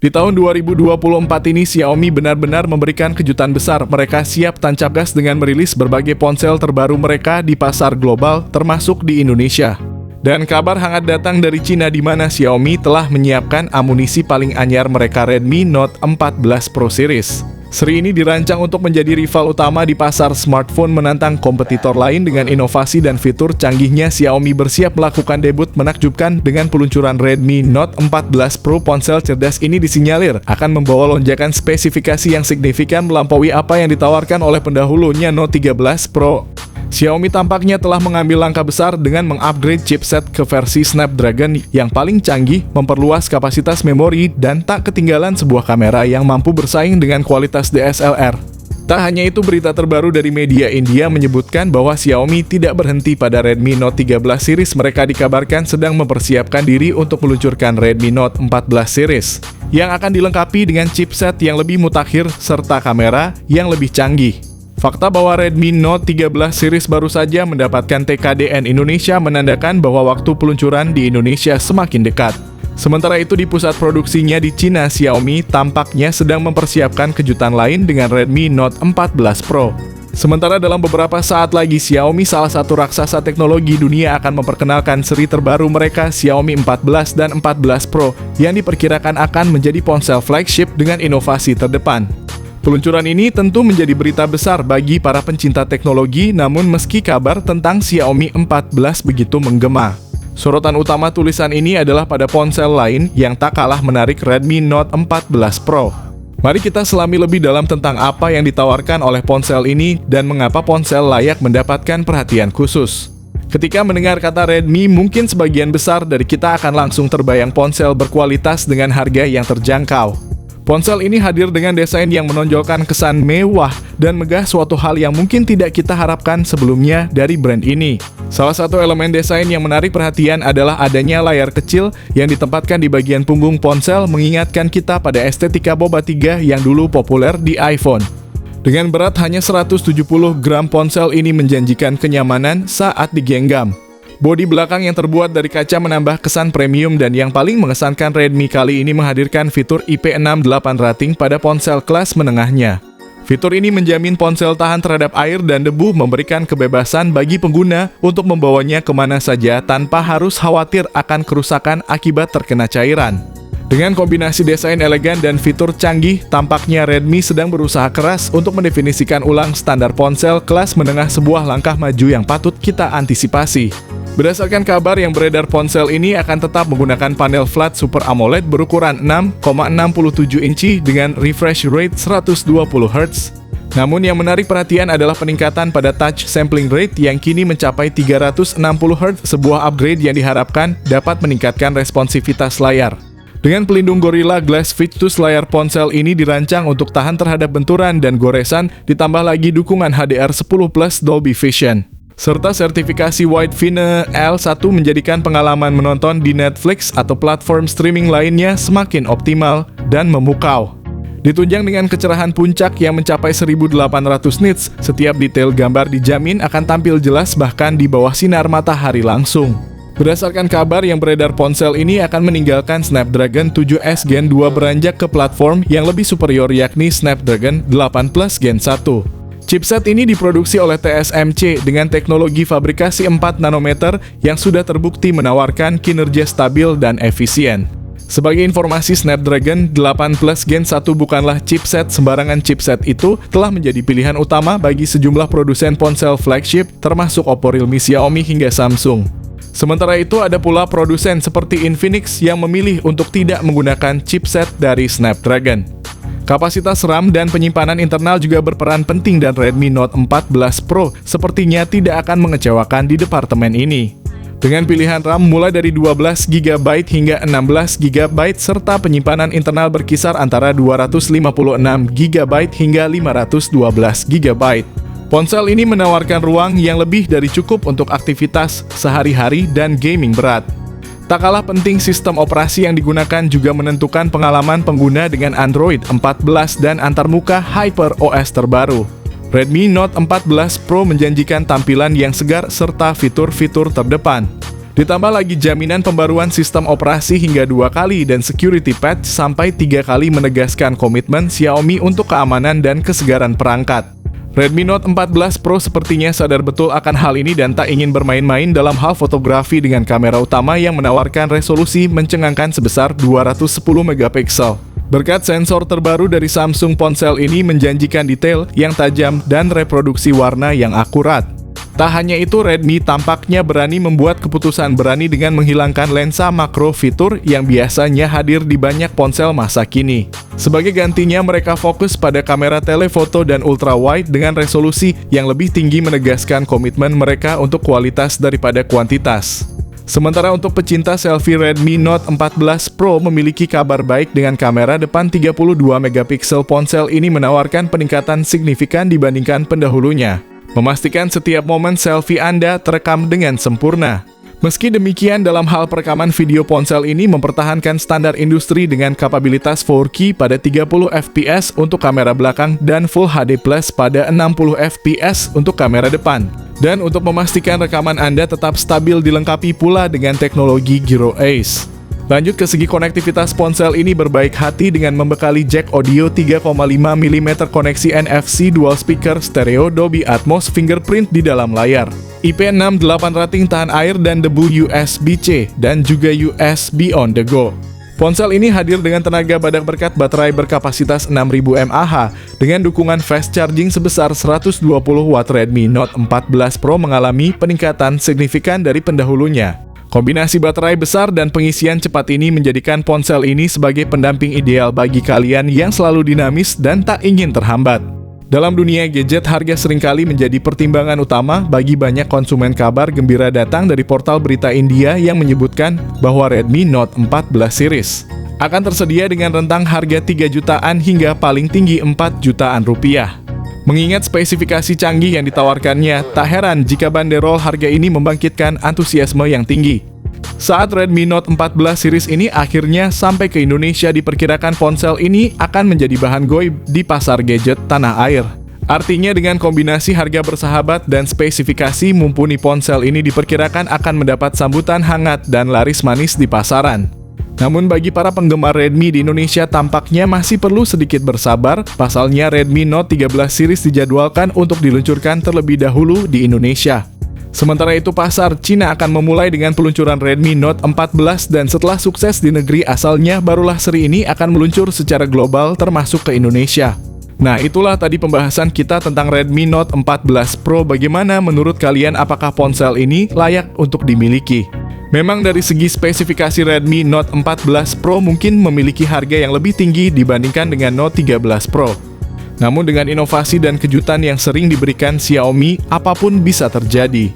Di tahun 2024 ini, Xiaomi benar-benar memberikan kejutan besar. Mereka siap tancap gas dengan merilis berbagai ponsel terbaru mereka di pasar global, termasuk di Indonesia. Dan kabar hangat datang dari Cina di mana Xiaomi telah menyiapkan amunisi paling anyar mereka, Redmi Note 14 Pro Series. Seri ini dirancang untuk menjadi rival utama di pasar smartphone, menantang kompetitor lain dengan inovasi dan fitur canggihnya. Xiaomi bersiap melakukan debut menakjubkan dengan peluncuran Redmi Note 14 Pro. Ponsel cerdas ini disinyalir akan membawa lonjakan spesifikasi yang signifikan melampaui apa yang ditawarkan oleh pendahulunya Note 13 Pro. Xiaomi tampaknya telah mengambil langkah besar dengan mengupgrade chipset ke versi Snapdragon yang paling canggih, memperluas kapasitas memori, dan tak ketinggalan sebuah kamera yang mampu bersaing dengan kualitas DSLR. Tak hanya itu, berita terbaru dari media India menyebutkan bahwa Xiaomi tidak berhenti pada Redmi Note 13 series. Mereka dikabarkan sedang mempersiapkan diri untuk meluncurkan Redmi Note 14 series yang akan dilengkapi dengan chipset yang lebih mutakhir serta kamera yang lebih canggih. Fakta bahwa Redmi Note 13 series baru saja mendapatkan TKDN Indonesia menandakan bahwa waktu peluncuran di Indonesia semakin dekat. Sementara itu, di pusat produksinya di Cina, Xiaomi tampaknya sedang mempersiapkan kejutan lain dengan Redmi Note 14 Pro. Sementara dalam beberapa saat lagi, Xiaomi, salah satu raksasa teknologi dunia, akan memperkenalkan seri terbaru mereka, Xiaomi 14 dan 14 Pro, yang diperkirakan akan menjadi ponsel flagship dengan inovasi terdepan. Peluncuran ini tentu menjadi berita besar bagi para pencinta teknologi, namun meski kabar tentang Xiaomi 14 begitu menggema, sorotan utama tulisan ini adalah pada ponsel lain yang tak kalah menarik, Redmi Note 14 Pro. Mari kita selami lebih dalam tentang apa yang ditawarkan oleh ponsel ini dan mengapa ponsel layak mendapatkan perhatian khusus. Ketika mendengar kata Redmi, mungkin sebagian besar dari kita akan langsung terbayang ponsel berkualitas dengan harga yang terjangkau. Ponsel ini hadir dengan desain yang menonjolkan kesan mewah dan megah, suatu hal yang mungkin tidak kita harapkan sebelumnya dari brand ini. Salah satu elemen desain yang menarik perhatian adalah adanya layar kecil yang ditempatkan di bagian punggung ponsel, mengingatkan kita pada estetika Boba 3 yang dulu populer di iPhone. Dengan berat hanya 170 gram, ponsel ini menjanjikan kenyamanan saat digenggam. Bodi belakang yang terbuat dari kaca menambah kesan premium, dan yang paling mengesankan, Redmi kali ini menghadirkan fitur IP68 rating pada ponsel kelas menengahnya. Fitur ini menjamin ponsel tahan terhadap air dan debu, memberikan kebebasan bagi pengguna untuk membawanya kemana saja tanpa harus khawatir akan kerusakan akibat terkena cairan. Dengan kombinasi desain elegan dan fitur canggih, tampaknya Redmi sedang berusaha keras untuk mendefinisikan ulang standar ponsel kelas menengah, sebuah langkah maju yang patut kita antisipasi. Berdasarkan kabar yang beredar, ponsel ini akan tetap menggunakan panel flat Super AMOLED berukuran 6,67 inci dengan refresh rate 120 Hz. Namun yang menarik perhatian adalah peningkatan pada touch sampling rate yang kini mencapai 360 Hz, sebuah upgrade yang diharapkan dapat meningkatkan responsivitas layar. Dengan pelindung Gorilla Glass Victus, layar ponsel ini dirancang untuk tahan terhadap benturan dan goresan, ditambah lagi dukungan HDR10 Plus Dolby Vision serta sertifikasi Widevine L1 menjadikan pengalaman menonton di Netflix atau platform streaming lainnya semakin optimal dan memukau. Ditunjang dengan kecerahan puncak yang mencapai 1800 nits, setiap detail gambar dijamin akan tampil jelas bahkan di bawah sinar matahari langsung. Berdasarkan kabar yang beredar, ponsel ini akan meninggalkan Snapdragon 7S Gen 2 beranjak ke platform yang lebih superior, yakni Snapdragon 8 Plus Gen 1. Chipset ini diproduksi oleh TSMC dengan teknologi fabrikasi 4 nanometer yang sudah terbukti menawarkan kinerja stabil dan efisien. Sebagai informasi, Snapdragon 8 Plus Gen 1 bukanlah chipset sembarangan. Chipset itu telah menjadi pilihan utama bagi sejumlah produsen ponsel flagship termasuk Oppo, Realme, Xiaomi hingga Samsung. Sementara itu, ada pula produsen seperti Infinix yang memilih untuk tidak menggunakan chipset dari Snapdragon. Kapasitas RAM dan penyimpanan internal juga berperan penting, dan Redmi Note 14 Pro sepertinya tidak akan mengecewakan di departemen ini. Dengan pilihan RAM mulai dari 12 GB hingga 16 GB serta penyimpanan internal berkisar antara 256 GB hingga 512 GB. Ponsel ini menawarkan ruang yang lebih dari cukup untuk aktivitas sehari-hari dan gaming berat. Tak kalah penting, sistem operasi yang digunakan juga menentukan pengalaman pengguna dengan Android 14 dan antarmuka HyperOS terbaru. Redmi Note 14 Pro menjanjikan tampilan yang segar serta fitur-fitur terdepan. Ditambah lagi jaminan pembaruan sistem operasi hingga 2 kali dan security patch sampai 3 kali menegaskan komitmen Xiaomi untuk keamanan dan kesegaran perangkat. Redmi Note 14 Pro sepertinya sadar betul akan hal ini dan tak ingin bermain-main dalam hal fotografi dengan kamera utama yang menawarkan resolusi mencengangkan sebesar 210 megapiksel. Berkat sensor terbaru dari Samsung, ponsel ini menjanjikan detail yang tajam dan reproduksi warna yang akurat. Tak hanya itu, Redmi tampaknya berani membuat keputusan berani dengan menghilangkan lensa makro, fitur yang biasanya hadir di banyak ponsel masa kini. Sebagai gantinya, mereka fokus pada kamera telefoto dan ultra-wide dengan resolusi yang lebih tinggi, menegaskan komitmen mereka untuk kualitas daripada kuantitas. Sementara untuk pecinta selfie, Redmi Note 14 Pro memiliki kabar baik dengan kamera depan 32 megapiksel. Ponsel ini menawarkan peningkatan signifikan dibandingkan pendahulunya, memastikan setiap momen selfie Anda terekam dengan sempurna. Meski demikian, dalam hal perekaman video, ponsel ini mempertahankan standar industri dengan kapabilitas 4K pada 30 fps untuk kamera belakang dan Full HD Plus pada 60 fps untuk kamera depan. Dan untuk memastikan rekaman Anda tetap stabil, dilengkapi pula dengan teknologi Gyro Ace. Lanjut ke segi konektivitas, ponsel ini berbaik hati dengan membekali jack audio 3,5 mm, koneksi NFC, dual speaker stereo, Dolby Atmos, fingerprint di dalam layar, IP68 rating, tahan air dan debu, USB-C, dan juga USB on the go. Ponsel ini hadir dengan tenaga badak berkat baterai berkapasitas 6000 mAh dengan dukungan fast charging sebesar 120 Watt. Redmi Note 14 Pro mengalami peningkatan signifikan dari pendahulunya. Kombinasi baterai besar dan pengisian cepat ini menjadikan ponsel ini sebagai pendamping ideal bagi kalian yang selalu dinamis dan tak ingin terhambat. Dalam dunia gadget, harga seringkali menjadi pertimbangan utama bagi banyak konsumen. Kabar gembira datang dari portal berita India yang menyebutkan bahwa Redmi Note 14 series akan tersedia dengan rentang harga 3 jutaan hingga paling tinggi 4 jutaan rupiah. Mengingat spesifikasi canggih yang ditawarkannya, tak heran jika banderol harga ini membangkitkan antusiasme yang tinggi. Saat Redmi Note 14 series ini akhirnya sampai ke Indonesia, diperkirakan ponsel ini akan menjadi bahan goib di pasar gadget tanah air. Artinya dengan kombinasi harga bersahabat dan spesifikasi mumpuni, ponsel ini diperkirakan akan mendapat sambutan hangat dan laris manis di pasaran. Namun bagi para penggemar Redmi di Indonesia tampaknya masih perlu sedikit bersabar. Pasalnya Redmi Note 13 series dijadwalkan untuk diluncurkan terlebih dahulu di Indonesia. Sementara itu, pasar Cina akan memulai dengan peluncuran Redmi Note 14 dan setelah sukses di negeri asalnya, barulah seri ini akan meluncur secara global termasuk ke Indonesia. Nah, itulah tadi pembahasan kita tentang Redmi Note 14 Pro. Bagaimana menurut kalian, apakah ponsel ini layak untuk dimiliki? Memang dari segi spesifikasi, Redmi Note 14 Pro mungkin memiliki harga yang lebih tinggi dibandingkan dengan Note 13 Pro. Namun dengan inovasi dan kejutan yang sering diberikan Xiaomi, apapun bisa terjadi.